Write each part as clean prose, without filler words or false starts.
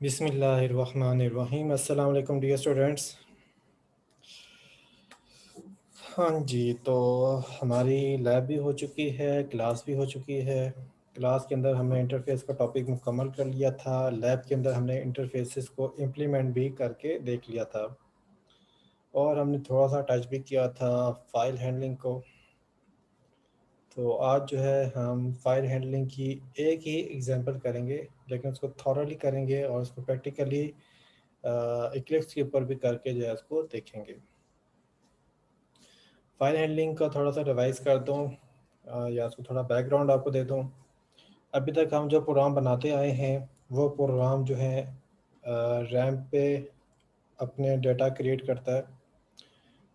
बिस्मिल्लाहिर्रहमानिर्रहीम। अस्सलाम वालेकुम डियर स्टूडेंट्स। हाँ जी, तो हमारी लैब भी हो चुकी है, क्लास भी हो चुकी है। क्लास के अंदर हमने इंटरफेस का टॉपिक मुकम्मल कर लिया था। लैब के अंदर हमने इंटरफेसेस को इम्प्लीमेंट भी करके देख लिया था और हमने थोड़ा सा टच भी किया था फाइल हैंडलिंग को। तो आज जो है हम फाइल हैंडलिंग की एक ही एग्जांपल करेंगे, लेकिन उसको थॉरली करेंगे और उसको प्रैक्टिकली इक्लिप्स के ऊपर भी करके जो है उसको देखेंगे। फाइल हैंडलिंग का थोड़ा सा रिवाइज कर दूँ या उसको थोड़ा बैकग्राउंड आपको दे दूँ। अभी तक हम जो प्रोग्राम बनाते आए हैं वो प्रोग्राम जो है रैम पे अपने डेटा क्रिएट करता है।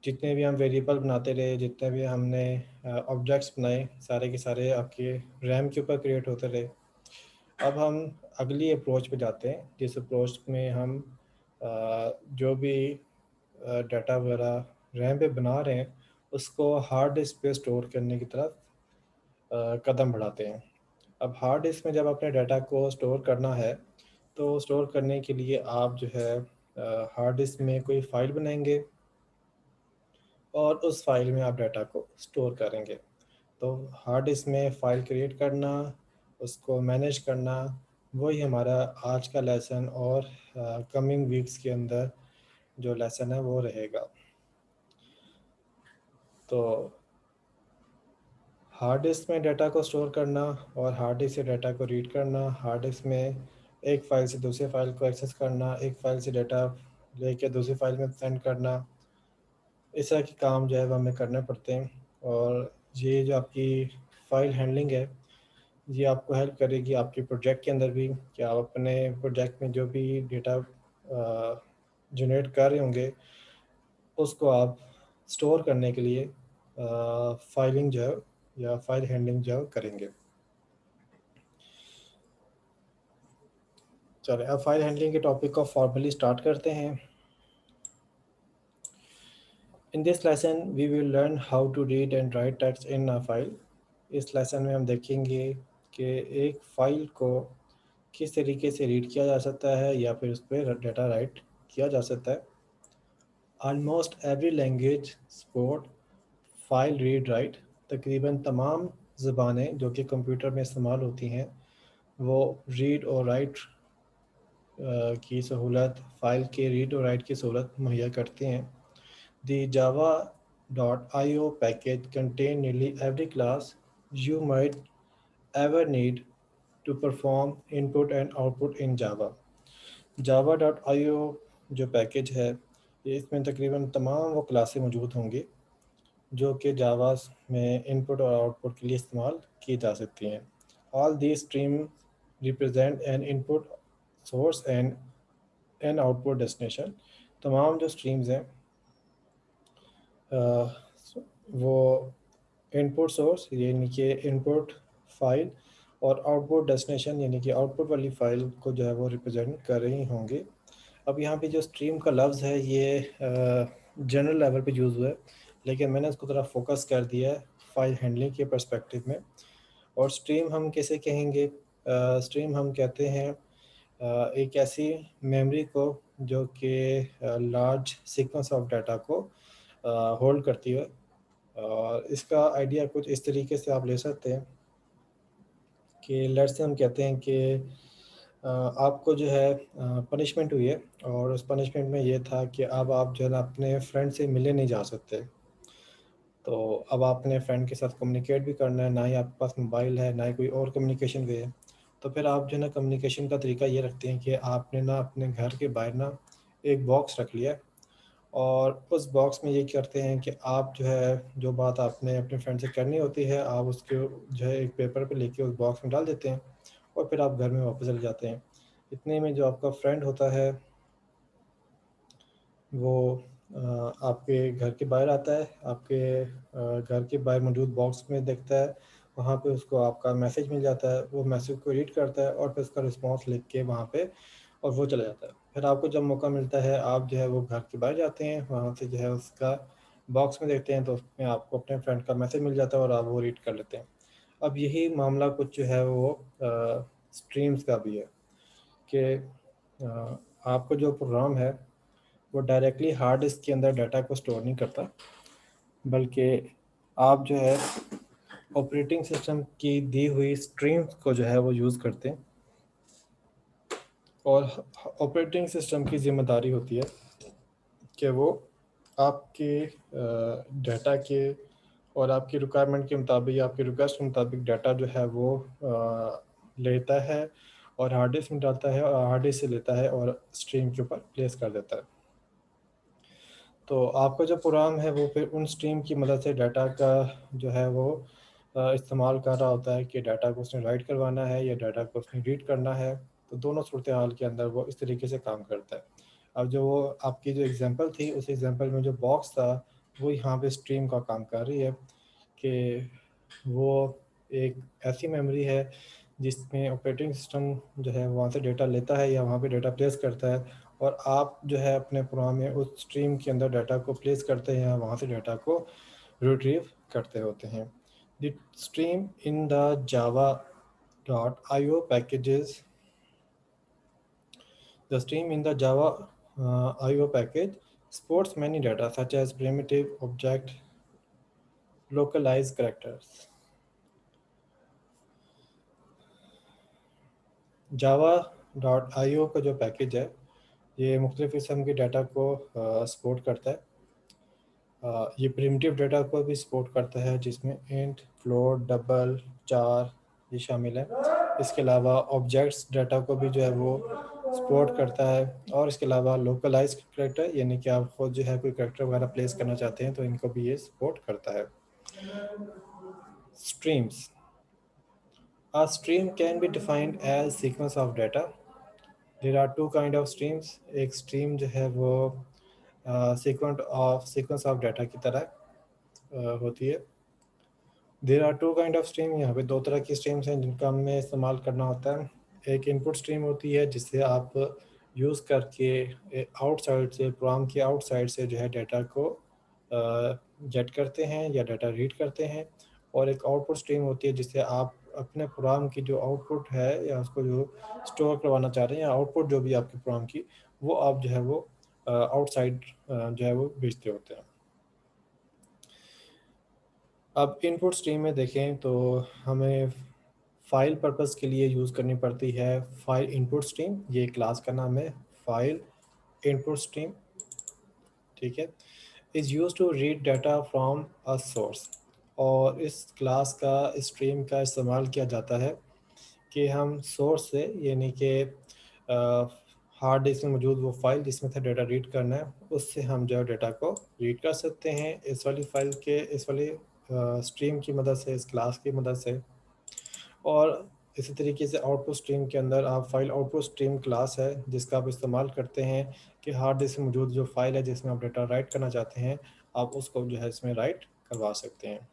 जितने भी हम वेरिएबल बनाते रहे, जितने भी हमने ऑब्जेक्ट्स बनाए, सारे के सारे आपके रैम के ऊपर क्रिएट होते रहे। अब हम अगली अप्रोच पे जाते हैं, जिस अप्रोच में हम जो भी डाटा वगैरह रैम पे बना रहे हैं उसको हार्ड डिस्क पे स्टोर करने की तरफ कदम बढ़ाते हैं। अब हार्ड डिस्क में जब अपने डाटा को स्टोर करना है तो स्टोर करने के लिए आप जो है हार्ड डिस्क में कोई फ़ाइल बनाएंगे और उस फाइल में आप डाटा को स्टोर करेंगे। तो हार्ड डिस्क में फ़ाइल क्रिएट करना, उसको मैनेज करना, वही हमारा आज का लेसन और कमिंग वीक्स के अंदर जो लेसन है वो रहेगा। तो हार्ड डिस्क में डाटा को स्टोर करना और हार्ड डिस्क से डाटा को रीड करना, हार्ड डिस्क में एक फ़ाइल से दूसरे फाइल को एक्सेस करना, एक फ़ाइल से डाटा लेके दूसरी फाइल में सेंड करना, इस तरह के काम जो है वो हमें करने पड़ते हैं। और ये जो आपकी फ़ाइल हैंडलिंग है ये आपको हेल्प करेगी आपके प्रोजेक्ट के अंदर भी, कि आप अपने प्रोजेक्ट में जो भी डेटा जनरेट कर रहे होंगे उसको आप स्टोर करने के लिए फाइलिंग जो है या फाइल हैंडलिंग जो है करेंगे। चलिए अब फाइल हैंडलिंग के टॉपिक को फॉर्मली स्टार्ट करते हैं। In this lesson we will learn how to read and write text in a file. इस लेसन में हम देखेंगे कि एक फ़ाइल को किस तरीके से रीड किया जा सकता है या फिर उस पर डाटा राइट किया जा सकता है। Almost every language support file read write. तकरीबन तमाम ज़बानें जो कि कंप्यूटर में इस्तेमाल होती हैं वो रीड और राइट की सहूलत, फ़ाइल के रीड और राइट की सहूलत मुहैया करती हैं। The java.io package contain nearly every class you might ever need to perform input and output in Java. java.io जो पैकेज है ये इसमें तकरीबन तमाम वो क्लासें मौजूद होंगी जो कि जावा में इनपुट और आउटपुट के लिए इस्तेमाल की जा सकती हैं। All the stream represent N input source and an output destination. तमाम जो स्ट्रीम्स हैं वो इनपुट सोर्स यानी कि इनपुट फाइल और आउटपुट डेस्टिनेशन यानी कि आउटपुट वाली फ़ाइल को जो है वो रिप्रेजेंट कर रही होंगे। अब यहाँ पे जो स्ट्रीम का लफ्ज़ है ये जनरल लेवल पे यूज़ हुआ है, लेकिन मैंने इसको थोड़ा फोकस कर दिया है फाइल हैंडलिंग के पर्सपेक्टिव में। और स्ट्रीम हम कैसे कहेंगे? स्ट्रीम हम कहते हैं एक ऐसी मेमोरी को जो कि लार्ज सीक्वेंस ऑफ डाटा को होल्ड करती है। और इसका आइडिया कुछ इस तरीके से आप ले सकते हैं कि लेट्स से हम कहते हैं कि आपको जो है पनिशमेंट हुई है और उस पनिशमेंट में ये था कि अब आप जो है ना अपने फ्रेंड से मिलने नहीं जा सकते। तो अब आपने फ्रेंड के साथ कम्युनिकेट भी करना है, ना ही आपके पास मोबाइल है, ना ही कोई और कम्युनिकेशन वे है। तो फिर आप जो है ना कम्युनिकेशन का तरीका ये रखते हैं कि आपने ना अपने घर के बाहर ना एक बॉक्स रख लिया है और उस बॉक्स में ये करते हैं कि आप जो है जो बात आपने अपने फ्रेंड से करनी होती है आप उसके जो है एक पेपर पे लेके उस बॉक्स में डाल देते हैं और फिर आप घर में वापस चले जाते हैं। इतने में जो आपका फ्रेंड होता है वो आपके घर के बाहर आता है, आपके घर के बाहर मौजूद बॉक्स में देखता है, वहाँ पे उसको आपका मैसेज मिल जाता है, वो मैसेज को रीड करता है और फिर उसका रिस्पॉन्स लिख के वहाँ पे और वो चला जाता है। फिर आपको जब मौका मिलता है आप जो है वो घर के बाहर जाते हैं, वहाँ से जो है उसका बॉक्स में देखते हैं तो उसमें आपको अपने फ्रेंड का मैसेज मिल जाता है और आप वो रीड कर लेते हैं। अब यही मामला कुछ जो है वो स्ट्रीम्स का भी है कि आपका जो प्रोग्राम है वो डायरेक्टली हार्ड डिस्क के अंदर डाटा को स्टोर नहीं करता, बल्कि आप जो है ऑपरेटिंग सिस्टम की दी हुई स्ट्रीम्स को जो है वो यूज़ करते हैं। और ऑपरेटिंग सिस्टम की जिम्मेदारी होती है कि वो आपके डाटा के और आपकी रिक्वायरमेंट के मुताबिक या आपकी रिक्वेस्ट के मुताबिक डाटा जो है वो लेता है और हार्ड डिस्क में डालता है, और हार्ड डिस्क से लेता है और स्ट्रीम के ऊपर प्लेस कर देता है। तो आपका जो प्रोग्राम है वो फिर उन स्ट्रीम की मदद से डाटा का जो है वो इस्तेमाल कर रहा होता है कि डाटा को उसने राइट करवाना है या डाटा को उसने रीड करना है। तो दोनों सूरत हाल के अंदर वो इस तरीके से काम करता है। अब जो वो आपकी जो एग्जांपल थी, उस एग्जांपल में जो बॉक्स था वो यहाँ पे स्ट्रीम का काम कर रही है कि वो एक ऐसी मेमोरी है जिसमें ऑपरेटिंग सिस्टम जो है वहाँ से डेटा लेता है या वहाँ पे डेटा प्लेस करता है, और आप जो है अपने प्रोग्राम में उस स्ट्रीम के अंदर डाटा को प्लेस करते हैं या वहाँ से डाटा को रिट्रीव करते होते हैं। The stream in the Java dot I O packages The stream in the Java I/O package supports many data such as primitive, object, localized characters. Java.io का जो पैकेज है ये मुख्तलिफ़ किस्म के डाटा को सपोर्ट करता है। ये प्रिमिटिव डाटा को भी सपोर्ट करता है जिसमें इंट, फ्लोट, डबल, चार ये शामिल है। इसके अलावा ऑब्जेक्ट्स डाटा को भी जो है वो सपोर्ट करता है, और इसके अलावा लोकलाइज करेक्टर यानी कि आप खुद जो है कोई करेक्टर वगैरह प्लेस करना चाहते हैं तो इनको भी ये सपोर्ट करता है। Streams A stream can be defined as sequence of data. There are two kind of streams. एक stream जो है वो sequence of data की तरह होती है। There are two kind of stream, यहाँ पे दो तरह की स्ट्रीम्स हैं जिनका हमें इस्तेमाल करना होता है। एक इनपुट स्ट्रीम होती है जिससे आप यूज़ करके आउटसाइड से, प्रोग्राम के आउटसाइड से जो है डाटा को जेट करते हैं या डाटा रीड करते हैं। और एक आउटपुट स्ट्रीम होती है जिससे आप अपने प्रोग्राम की जो आउटपुट है या उसको जो स्टोर करवाना चाह रहे हैं या आउटपुट जो भी आपके प्रोग्राम की, वो आप जो है वो आउटसाइड जो है वो भेजते होते हैं। अब इनपुट स्ट्रीम में देखें तो हमें फाइल पर्पस के लिए यूज़ करनी पड़ती है फाइल इनपुट स्ट्रीम। ये क्लास का नाम है फाइल इनपुट स्ट्रीम, ठीक है। Is use to read data from a source. और इस क्लास का स्ट्रीम का इस्तेमाल किया जाता है कि हम सोर्स से यानी कि हार्ड डिस्क में मौजूद वो फाइल जिसमें से डाटा रीड करना है, उससे हम जो है डाटा को रीड कर सकते हैं इस वाली फाइल के, इस वाली स्ट्रीम की मदद से, इस क्लास की मदद से। और इसी तरीके से आउटपुट स्ट्रीम के अंदर आप फाइल आउटपुट स्ट्रीम क्लास है जिसका आप इस्तेमाल करते हैं कि हार्ड डिस्क में मौजूद जो फाइल है जिसमें आप डाटा राइट करना चाहते हैं, आप उसको जो है इसमें राइट करवा सकते हैं।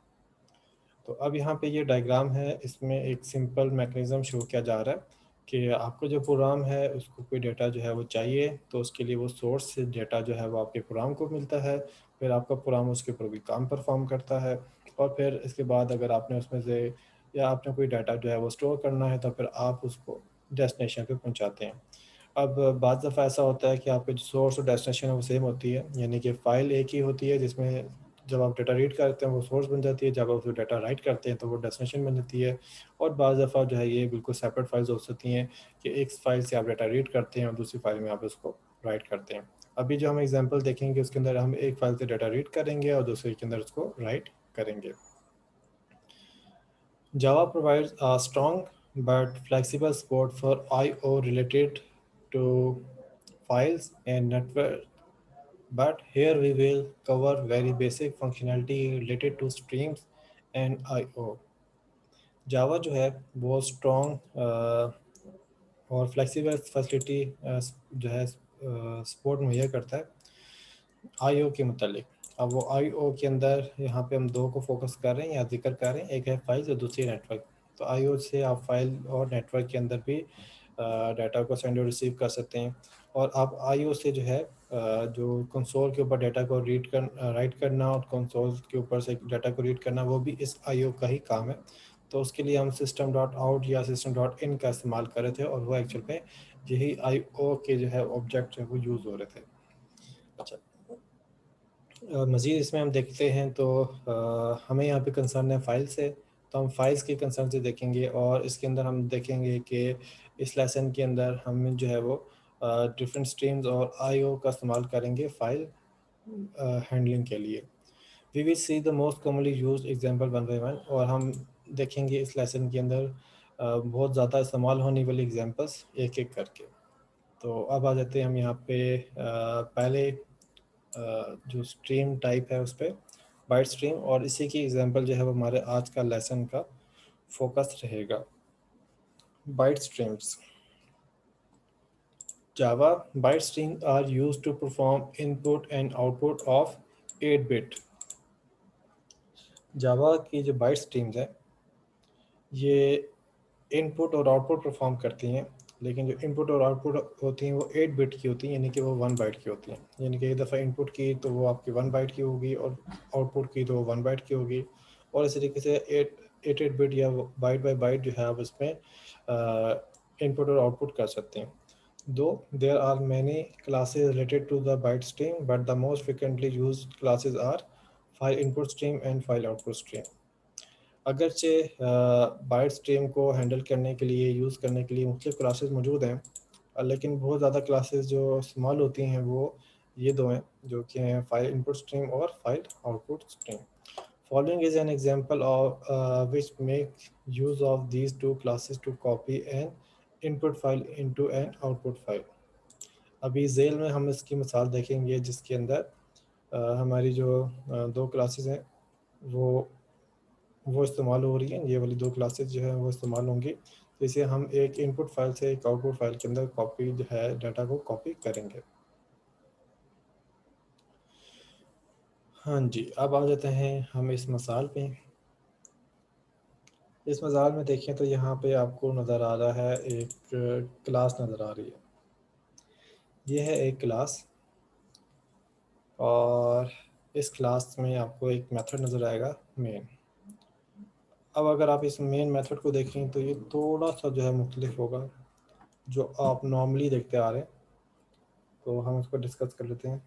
तो अब यहाँ पे ये डायग्राम है, इसमें एक सिंपल मैकेनिज़्म शो किया जा रहा है कि आपका जो प्रोग्राम है उसको कोई डाटा जो है वो चाहिए, तो उसके लिए वो सोर्स से डाटा जो है वो आपके प्रोग्राम को मिलता है। फिर आपका प्रोग्राम उसके ऊपर भी काम परफॉर्म करता है, और फिर इसके बाद अगर आपने उसमें से या आपने कोई डाटा जो है वो स्टोर करना है तो फिर आप उसको डेस्टिनेशन पे पहुंचाते हैं। अब बाज़ दफ़ा ऐसा होता है कि आपके जो सोर्स और डेस्टिनेशन है वो सेम होती है, यानी कि फ़ाइल एक ही होती है जिसमें जब आप डाटा रीड करते हैं वो सोर्स बन जाती है, जब आप उसको डाटा राइट करते हैं तो वो डेस्टिनेशन बन जाती है। और बाज़ दफ़ा जो है ये बिल्कुल सेपरेट फाइल्स हो सकती हैं कि एक फ़ाइल से आप डाटा रीड करते हैं और दूसरी फाइल में आप उसको राइट करते हैं। अभी जो हम एग्जांपल देखेंगे उसके अंदर हम एक फाइल से डाटा रीड करेंगे और दूसरे के अंदर उसको राइट करेंगे। Java provides a strong but flexible support for I/O related to files and network. But here we will cover very basic functionality related to streams and I/O. जावा जो है वो स्ट्रॉन्ग और फ्लेक्सिबल फैसिलिटी जो है support मुहैया करता है IO के मुतालिक। अब वो आईओ के अंदर यहाँ पे हम दो को फोकस कर रहे हैं या जिक्र कर रहे हैं, एक है फाइल्स और दूसरी नेटवर्क। तो आईओ से आप फाइल और नेटवर्क के अंदर भी डाटा को सेंड और रिसीव कर सकते हैं। और आप आईओ से जो है जो कंसोल के ऊपर डाटा को राइट करना और कंसोल के ऊपर से डाटा को रीड करना, वो भी इस आईओ का ही काम है। तो उसके लिए हम system.out या system.in का इस्तेमाल कर रहे थे, और वो एक्चुअल में यही IO के जो है ऑब्जेक्ट जो है वो यूज़ हो रहे थे। अच्छा, मज़ीद इसमें हम देखते हैं तो हमें यहाँ पे कंसर्न है फाइल से, तो हम फाइल्स के कंसर्न से देखेंगे और इसके अंदर हम देखेंगे कि इस लेसन के अंदर हम जो है वो डिफरेंट स्ट्रीम्स और IO का इस्तेमाल करेंगे फाइल हैंडलिंग के लिए। We will see the most commonly used example one by one, और हम देखेंगे इस लेसन के अंदर बहुत ज़्यादा इस्तेमाल होने वाली एग्जांपल्स एक एक करके। तो अब आ जाते हैं हम यहाँ पे पहले जो स्ट्रीम टाइप है उस पर, बाइट स्ट्रीम, और इसी की एग्जांपल जो है वो हमारे आज का लेसन का फोकस रहेगा। Byte streams. Java byte stream are used to perform input and output of 8 bit. Java की जो बाइट स्ट्रीम्स है ये इनपुट और आउटपुट परफॉर्म करती हैं, लेकिन जो इनपुट और आउटपुट होती हैं वो 8 बिट की होती हैं, यानी कि वो 1 बाइट की होती हैं। यानी कि एक दफ़ा इनपुट की तो वो आपकी 1 बाइट की होगी और आउटपुट की तो वो 1 बाइट की होगी, और इसी तरीके से 8 बिट या बाइट बाय बाइट जो है आप इसमें इनपुट और आउटपुट कर सकते हैं। दो there are many classes related to the byte stream, but the most frequently use classes are file input stream and file output stream. अगरचे बाइट स्ट्रीम को हैंडल करने के लिए, यूज़ करने के लिए मुख्तलिफ क्लासेस मौजूद हैं, लेकिन बहुत ज़्यादा क्लासेस जो इस्तेमाल होती हैं वो ये दो हैं, जो कि हैं फाइल इनपुट स्ट्रीम और file output stream. Following is an example of which make use of these two classes to copy an input file into an output file. अभी जेल में हम इसकी मिसाल देखेंगे जिसके अंदर हमारी जो दो क्लासेस हैं वो इस्तेमाल हो रही हैं। ये वाली दो क्लासेस जो है वो इस्तेमाल होंगी, तो इसे हम एक इनपुट फाइल से एक आउटपुट फाइल के अंदर कॉपी जो है डाटा को कॉपी करेंगे। हाँ जी, अब आ जाते हैं हम इस मिसाल पे। इस मिसाल में देखें तो यहाँ पे आपको नज़र आ रहा है एक क्लास नज़र आ रही है। ये है एक क्लास, और इस क्लास में आपको एक मेथड नज़र आएगा मेन। अब अगर आप इस मेन मेथड को देखें तो ये थोड़ा सा जो है मुख्तलिफ होगा जो आप नॉर्मली देखते आ रहे हैं, तो हम उसको डिस्कस कर लेते हैं।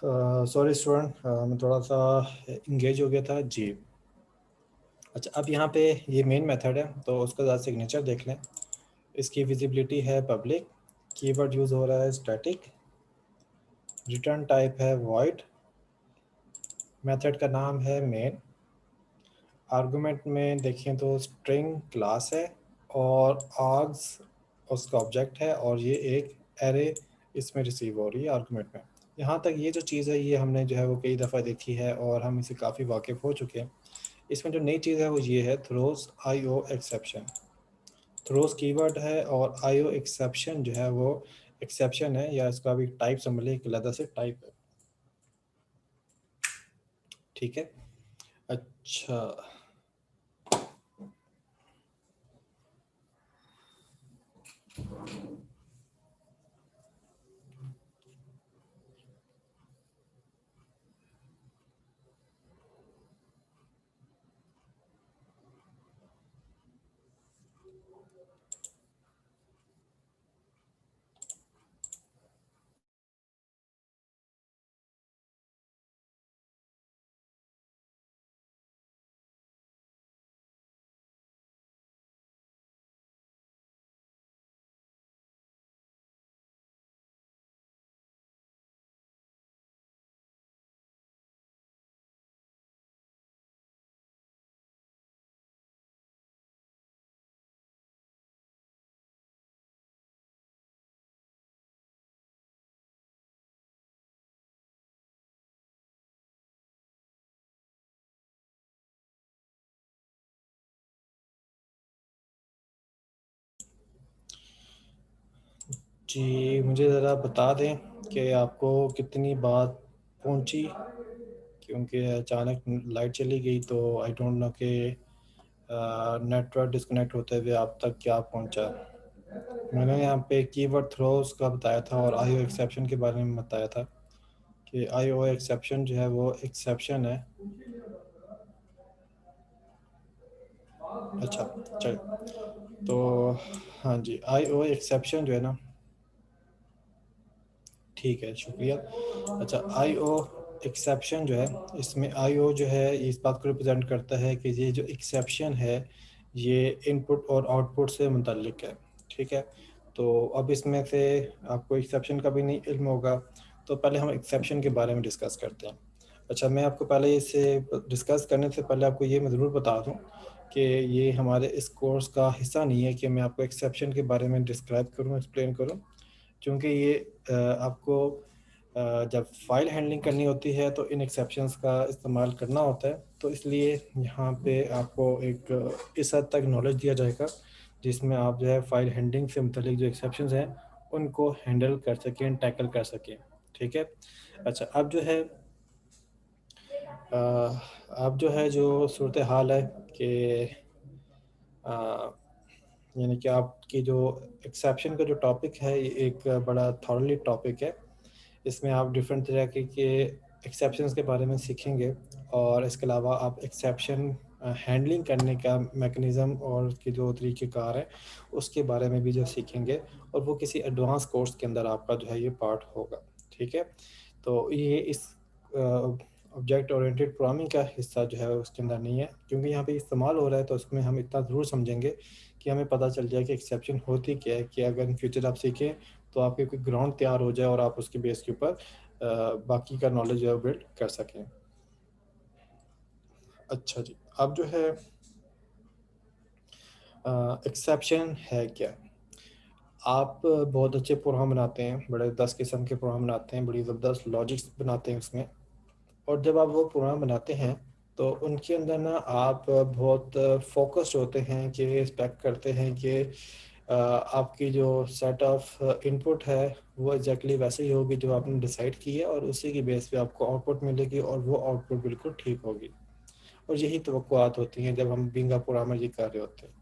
सॉरी स्टूडेंट, मैं थोड़ा सा इंगेज हो गया था जी। अच्छा, अब यहाँ पे ये मेन मेथड है तो उसका ज़्यादा सिग्नेचर देख लें। इसकी विजिबिलिटी है पब्लिक, कीवर्ड यूज़ हो रहा है स्टैटिक, रिटर्न टाइप है वॉइड, मेथड का नाम है मेन, आर्गुमेंट में देखें तो स्ट्रिंग क्लास है, और आर्ग्स उसका ऑब्जेक्ट है, और ये एक एरे इसमें रिसीव हो रही है आर्गुमेंट में। यहाँ तक ये जो चीज़ है ये हमने जो है वो कई दफ़ा देखी है और हम इसे काफ़ी वाकिफ़ हो चुके हैं। इसमें जो नई चीज़ है वो ये है throws IO exception. Throws keyword है और IO एक्सेप्शन जो है वो एक्सेप्शन है, या इसका भी टाइप समझ लें, एक अलग से टाइप है। ठीक है। अच्छा। जी, मुझे ज़रा बता दें कि आपको कितनी बात पहुंची, क्योंकि अचानक लाइट चली गई तो आई डोंट नो कि नेटवर्क डिस्कनेक्ट होते हुए आप तक क्या पहुंचा। मैंने यहाँ पे कीवर्ड थ्रोस का बताया था और आईओ एक्सेप्शन के बारे में बताया था कि आईओ एक्सेप्शन जो है वो एक्सेप्शन है। अच्छा, चल, तो हाँ जी, आईओ एक्सेप्शन जो है ना, ठीक है, शुक्रिया। अच्छा, आई ओ एक्सेप्शन जो है, इसमें आई ओ जो है इस बात को रिप्रेजेंट करता है कि ये जो एक्सेप्शन है ये इनपुट और आउटपुट से मुतल्लिक है। ठीक है, तो अब इसमें से आपको एक्सेप्शन का भी नहीं इल्म होगा, तो पहले हम एक्सेप्शन के बारे में डिस्कस करते हैं। अच्छा, मैं आपको पहले इसे डिस्कस करने से पहले आपको ये मैं ज़रूर बता दूं कि ये हमारे इस कोर्स का हिस्सा नहीं है कि मैं आपको एक्सेप्शन के बारे में डिस्क्राइब करूं, एक्सप्लेन करूं, क्योंकि ये आपको जब फाइल हैंडलिंग करनी होती है तो इन एक्सेप्शंस का इस्तेमाल करना होता है, तो इसलिए यहाँ पे आपको एक इस हद तक नॉलेज दिया जाएगा जिसमें आप जो है फाइल हैंडलिंग से मुतलिक जो एक्सेप्शंस हैं उनको हैंडल कर सकें, टैकल कर सकें। ठीक है। अच्छा, अब जो है जो सूरत हाल है कि यानी कि आपकी जो एक्सेप्शन का जो टॉपिक है ये एक बड़ा थॉरली टॉपिक है। इसमें आप डिफरेंट तरह के एक्सेप्शंस के बारे में सीखेंगे और इसके अलावा आप एक्सेप्शन हैंडलिंग करने का मेकनिज़म और उसके जो तरीक़ेकार हैं उसके बारे में भी जो सीखेंगे, और वो किसी एडवांस कोर्स के अंदर आपका जो है ये पार्ट होगा। ठीक है, तो ये इस ऑब्जेक्ट ओरिएंटेड प्रोग्रामिंग का हिस्सा जो है उसके अंदर नहीं है, क्योंकि यहाँ पे इस्तेमाल हो रहा है, तो उसमें हम इतना ज़रूर समझेंगे कि हमें पता चल जाए कि एक्सेप्शन होती क्या है, कि अगर इन फ्यूचर आप सीखें तो आपके कोई ग्राउंड तैयार हो जाए और आप उसके बेस के ऊपर बाकी का नॉलेज जो है बिल्ड कर सकें। अच्छा जी, अब जो है एक्सेप्शन है क्या। आप बहुत अच्छे प्रोग्राम बनाते हैं, बड़े 10 किस्म के प्रोग्राम बनाते हैं, बड़ी ज़बरदस्त लॉजिक्स बनाते हैं उसमें, और जब आप वो प्रोग्राम बनाते हैं तो उनके अंदर ना आप बहुत फोकस्ड होते हैं कि एक्सपेक्ट करते हैं कि आपकी जो सेट ऑफ इनपुट है वो एग्जैक्टली वैसे ही होगी जो आपने डिसाइड की है, और उसी की बेस पे आपको आउटपुट मिलेगी और वो आउटपुट बिल्कुल ठीक होगी। और यही तवक्कुआत होती हैं जब हम बीइंग अ प्रोग्रामर ये कर रहे होते हैं।